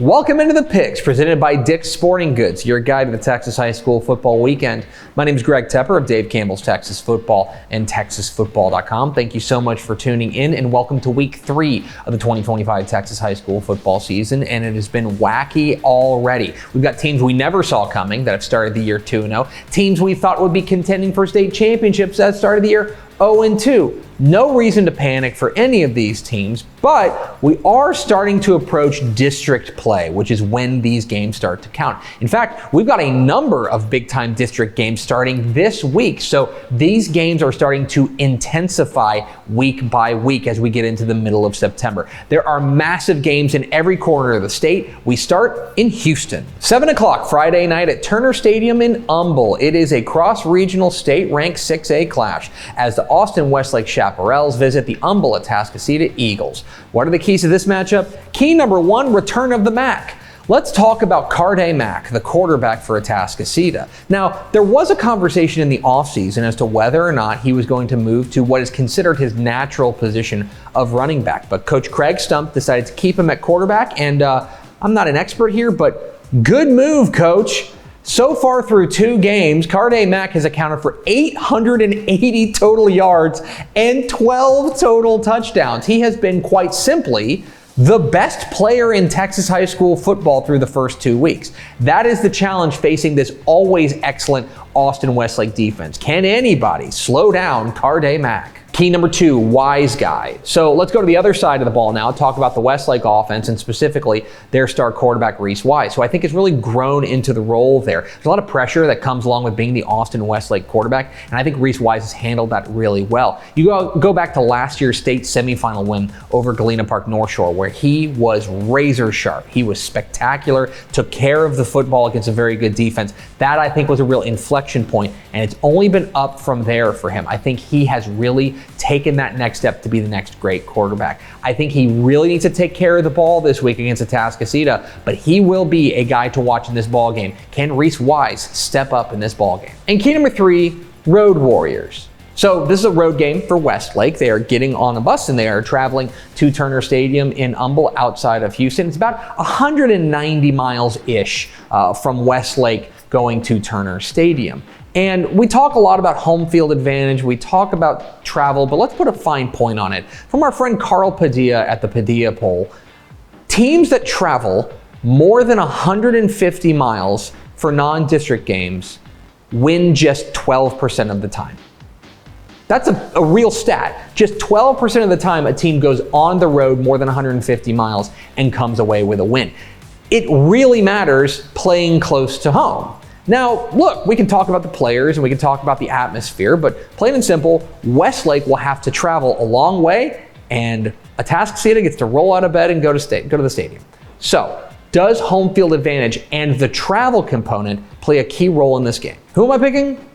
Welcome into the Picks, presented by Dick's Sporting Goods, your guide to the Texas high school football weekend. My name is Greg Tepper of Dave Campbell's Texas Football and TexasFootball.com. Thank you so much for tuning in, and welcome to Week 3 of the 2025 Texas high school football season, and it has been wacky already. We've got teams we never saw coming that have started the year 2-0, teams we thought would be contending for state championships that started the year 0-2. No reason to panic for any of these teams, but we are starting to approach district play, which is when these games start to count. In fact, we've got a number of big-time district games starting this week, so these games are starting to intensify week by week as we get into the middle of September. There are massive games in every corner of the state. We start in Houston. 7 o'clock Friday night at Turner Stadium in Humble. It is a cross-regional state-ranked 6A clash as the Austin Westlake Chaparrals visit the Humble Atascocita Eagles. What are the keys to this matchup? Key number 1, return of the Mac. Let's talk about Carday Mack, the quarterback for Atascocita. Now, there was a conversation in the offseason as to whether or not he was going to move to what is considered his natural position of running back, but Coach Craig Stump decided to keep him at quarterback, and I'm not an expert here, but good move, Coach. So far through 2 games, Carday Mack has accounted for 880 total yards and 12 total touchdowns. He has been quite simply the best player in Texas high school football through the first 2 weeks. That is the challenge facing this always excellent Austin Westlake defense. Can anybody slow down Carday Mack? Key number 2, wise guy. So let's go to the other side of the ball now, talk about the Westlake offense and specifically their star quarterback, Weiss, who I think has really grown into the role there. There's a lot of pressure that comes along with being the Austin Westlake quarterback, and I think Weiss has handled that really well. You go back to last year's state semifinal win over Galena Park North Shore, where he was razor sharp. He was spectacular, took care of the football against a very good defense. That, I think, was a real inflection point, and it's only been up from there for him. I think he has really taken that next step to be the next great quarterback. I think he really needs to take care of the ball this week against Atascocita, but he will be a guy to watch in this ball game. Can Weiss step up in this ball game? And key number 3, road warriors. So this is a road game for Westlake. They are getting on a bus and they are traveling to Turner Stadium in Humble outside of Houston. It's about 190 miles-ish from Westlake going to Turner Stadium. And we talk a lot about home field advantage, we talk about travel, but let's put a fine point on it. From our friend Carl Padilla at the Padilla poll, teams that travel more than 150 miles for non-district games win just 12% of the time. That's a real stat. Just 12% of the time a team goes on the road more than 150 miles and comes away with a win. It really matters playing close to home. Now, look, we can talk about the players and we can talk about the atmosphere, but plain and simple, Westlake will have to travel a long way, and Atascocita gets to roll out of bed and go to the stadium. So, does home field advantage and the travel component play a key role in this game? Who am I picking?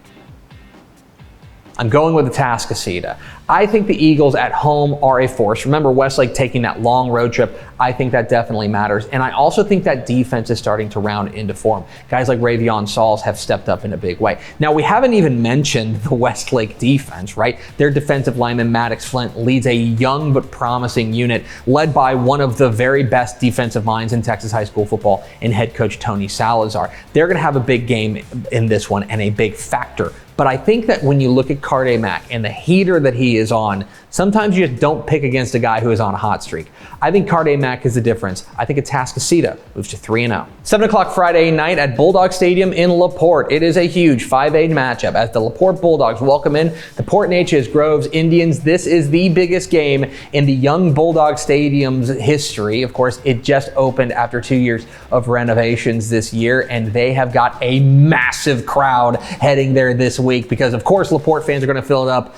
I'm going with Atascocita. I think the Eagles at home are a force. Remember, Westlake taking that long road trip, I think that definitely matters. And I also think that defense is starting to round into form. Guys like Ravion Sauls have stepped up in a big way. Now, we haven't even mentioned the Westlake defense, right? Their defensive lineman, Maddox Flint, leads a young but promising unit led by one of the very best defensive minds in Texas high school football in head coach Tony Salazar. They're going to have a big game in this one and a big factor. But I think that when you look at Carday Mack and the heater that he is on, sometimes you just don't pick against a guy who is on a hot streak. I think Carday Mack is the difference. I think Atascocita moves to 3-0. 7 o'clock Friday night at Bulldog Stadium in LaPorte. It is a huge 5A matchup as the LaPorte Bulldogs welcome in the Port Neches Groves Indians. This is the biggest game in the young Bulldog Stadium's history. Of course, it just opened after 2 years of renovations this year, and they have got a massive crowd heading there this week because, of course, LaPorte fans are going to fill it up.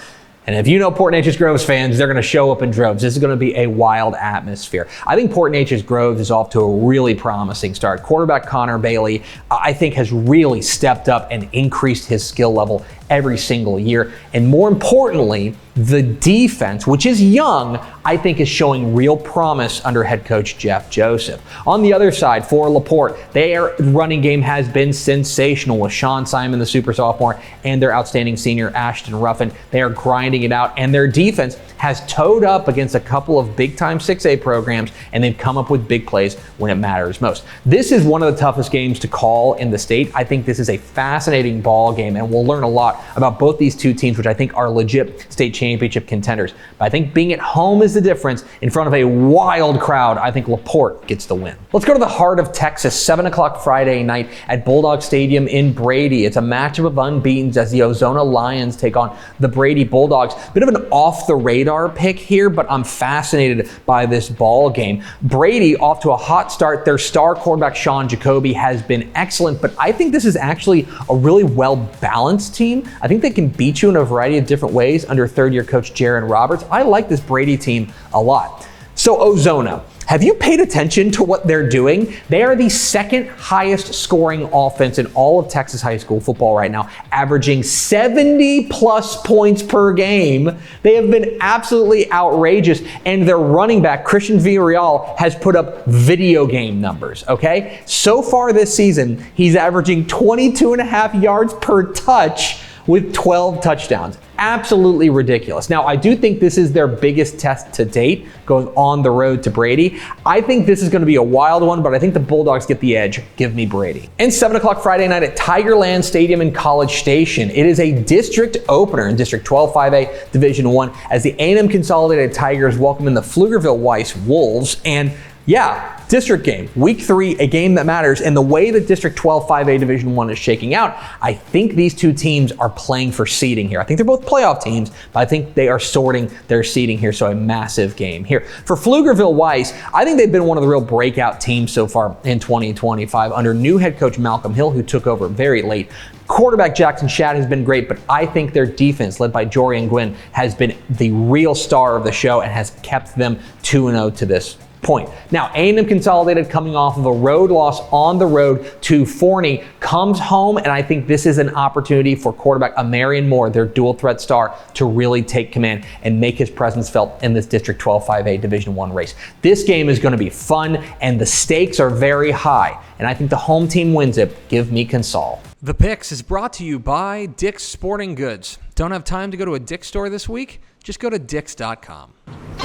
And if you know Port Neches Groves fans, they're going to show up in droves. This is going to be a wild atmosphere. I think Port Neches Groves is off to a really promising start. Quarterback Connor Bailey, I think, has really stepped up and increased his skill level every single year. And more importantly, the defense, which is young, I think is showing real promise under head coach Jeff Joseph. On the other side, for LaPorte, their running game has been sensational with Sean Simon, the super sophomore, and their outstanding senior Ashton Ruffin. They are grinding it out, and their defense has towed up against a couple of big-time 6A programs, and they've come up with big plays when it matters most. This is one of the toughest games to call in the state. I think this is a fascinating ball game, and we'll learn a lot about both these two teams, which I think are legit state championship contenders. But I think being at home is the difference. In front of a wild crowd, I think LaPorte gets the win. Let's go to the heart of Texas, 7 o'clock Friday night at Bulldog Stadium in Brady. It's a matchup of unbeatens as the Ozona Lions take on the Brady Bulldogs. Bit of an off-the-radar pick here, but I'm fascinated by this ball game. Brady off to a hot start. Their star quarterback, Sean Jacoby, has been excellent, but I think this is actually a really well-balanced team. I think they can beat you in a variety of different ways under third-year coach Jaron Roberts. I like this Brady team a lot. So Ozona, have you paid attention to what they're doing? They are the second highest scoring offense in all of Texas high school football right now, averaging 70 plus points per game. They have been absolutely outrageous, and their running back, Christian Villarreal, has put up video game numbers, okay? So far this season, he's averaging 22.5 yards per touch with 12 touchdowns. Absolutely ridiculous. Now, I do think this is their biggest test to date, going on the road to Brady. I think this is going to be a wild one, but I think the Bulldogs get the edge. Give me Brady. And 7 o'clock Friday night at Tigerland Stadium in College Station. It is a district opener in District 12 5A Division I as the A&M Consolidated Tigers welcome in the Pflugerville Weiss Wolves. And yeah, district game, week 3, a game that matters. And the way that District 12 5A Division I is shaking out, I think these two teams are playing for seeding here. I think they're both playoff teams, but I think they are sorting their seeding here, so a massive game here. For Pflugerville Weiss, I think they've been one of the real breakout teams so far in 2025 under new head coach Malcolm Hill, who took over very late. Quarterback Jackson Shadd has been great, but I think their defense, led by Jorian Gwynn, has been the real star of the show and has kept them 2-0 to this point. Now, A&M Consolidated, coming off of a road loss on the road to Forney, comes home, and I think this is an opportunity for quarterback Amarian Moore, their dual threat star, to really take command and make his presence felt in this District 12 5A Division I race. This game is going to be fun, and the stakes are very high, and I think the home team wins it. Give me Consol. The Picks is brought to you by Dick's Sporting Goods. Don't have time to go to a Dick's store this week? Just go to dicks.com.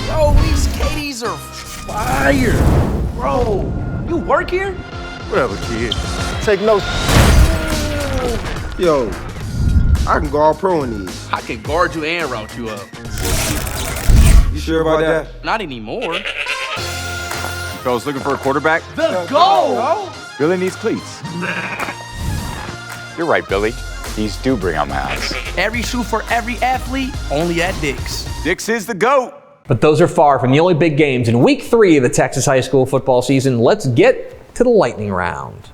Yo, these KDs are fire. Bro, you work here? Whatever, kid. Take notes. Yo, I can go all pro in these. I can guard you and route you up. You sure about that? Not anymore. You fellas looking for a quarterback? The goal! Billy needs cleats. You're right, Billy. These do bring out my eyes. Every shoe for every athlete, only at Dick's. Dick's is the GOAT. But those are far from the only big games in week 3 of the Texas high school football season. Let's get to the lightning round.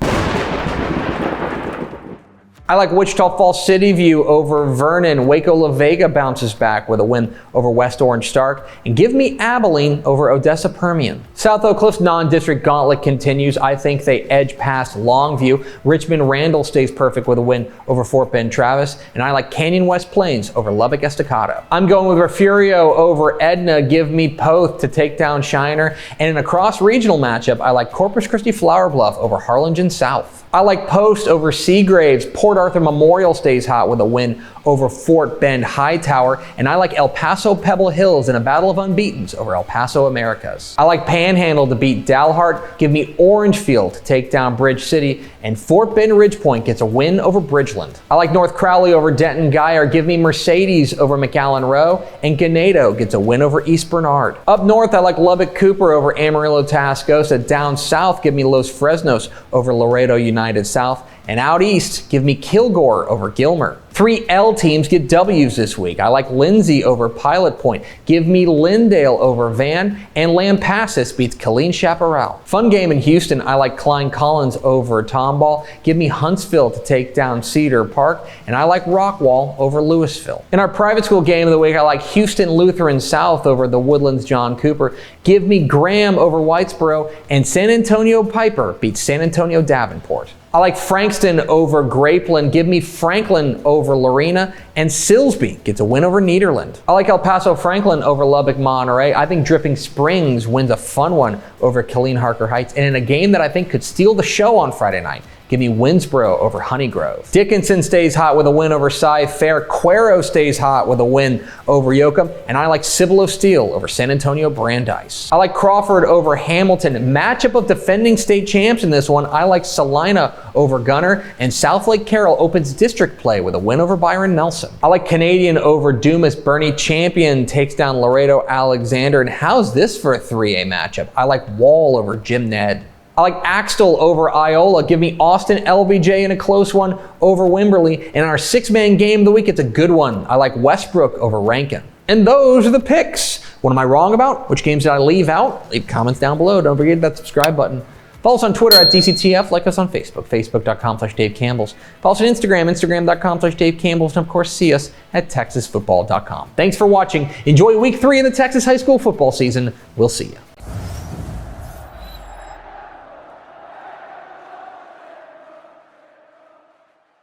I like Wichita Falls City View over Vernon. Waco La Vega bounces back with a win over West Orange Stark. And give me Abilene over Odessa Permian. South Oak Cliff's non-district gauntlet continues. I think they edge past Longview. Richmond Randall stays perfect with a win over Fort Bend Travis. And I like Canyon West Plains over Lubbock Estacado. I'm going with Refugio over Edna. Give me Poth to take down Shiner. And in a cross-regional matchup, I like Corpus Christi Flower Bluff over Harlingen South. I like Post over Seagraves. Port Arthur Memorial stays hot with a win over Fort Bend Hightower. And I like El Paso Pebble Hills in a battle of unbeatens over El Paso Americas. I like Panhandle to beat Dalhart. Give me Orangefield to take down Bridge City. And Fort Bend Ridgepoint gets a win over Bridgeland. I like North Crowley over Denton Guyer. Give me Mercedes over McAllen Row. And Ganado gets a win over East Bernard. Up north, I like Lubbock Cooper over Amarillo Tascosa. Down south, give me Los Fresnos over Laredo United South. And out east, give me Kilgore over Gilmer. 3 L teams get W's this week. I like Lindsay over Pilot Point. Give me Lindale over Van. And Lampasas beats Killeen Chaparral. Fun game in Houston. I like Klein Collins over Tomball. Give me Huntsville to take down Cedar Park. And I like Rockwall over Louisville. In our private school game of the week, I like Houston Lutheran South over the Woodlands John Cooper. Give me Graham over Whitesboro. And San Antonio Piper beats San Antonio Davenport. I like Frankston over Grapeland. Give me Franklin over Lorena. And Silsbee gets a win over Nederland. I like El Paso Franklin over Lubbock Monterey. I think Dripping Springs wins a fun one over Killeen Harker Heights. And in a game that I think could steal the show on Friday night, Give me Winsboro over Honeygrove. Dickinson stays hot with a win over Cy Fair. Cuero stays hot with a win over Yoakum. And I like Cibolo Steel over San Antonio Brandeis. I like Crawford over Hamilton. Matchup of defending state champs in this one. I like Salina over Gunner. And South Lake Carroll opens district play with a win over Byron Nelson. I like Canadian over Dumas. Bernie Champion takes down Laredo Alexander. And how's this for a 3A matchup? I like Wall over Jim Ned. I like Axtell over Iola. Give me Austin LBJ in a close one over Wimberley. And our 6-man game of the week, it's a good one. I like Westbrook over Rankin. And those are the picks. What am I wrong about? Which games did I leave out? Leave comments down below. Don't forget that subscribe button. Follow us on Twitter at DCTF. Like us on Facebook, facebook.com/Dave Campbell's. Follow us on Instagram, instagram.com/Dave Campbell's. And of course, see us at texasfootball.com. Thanks for watching. Enjoy week 3 of the Texas high school football season. We'll see you.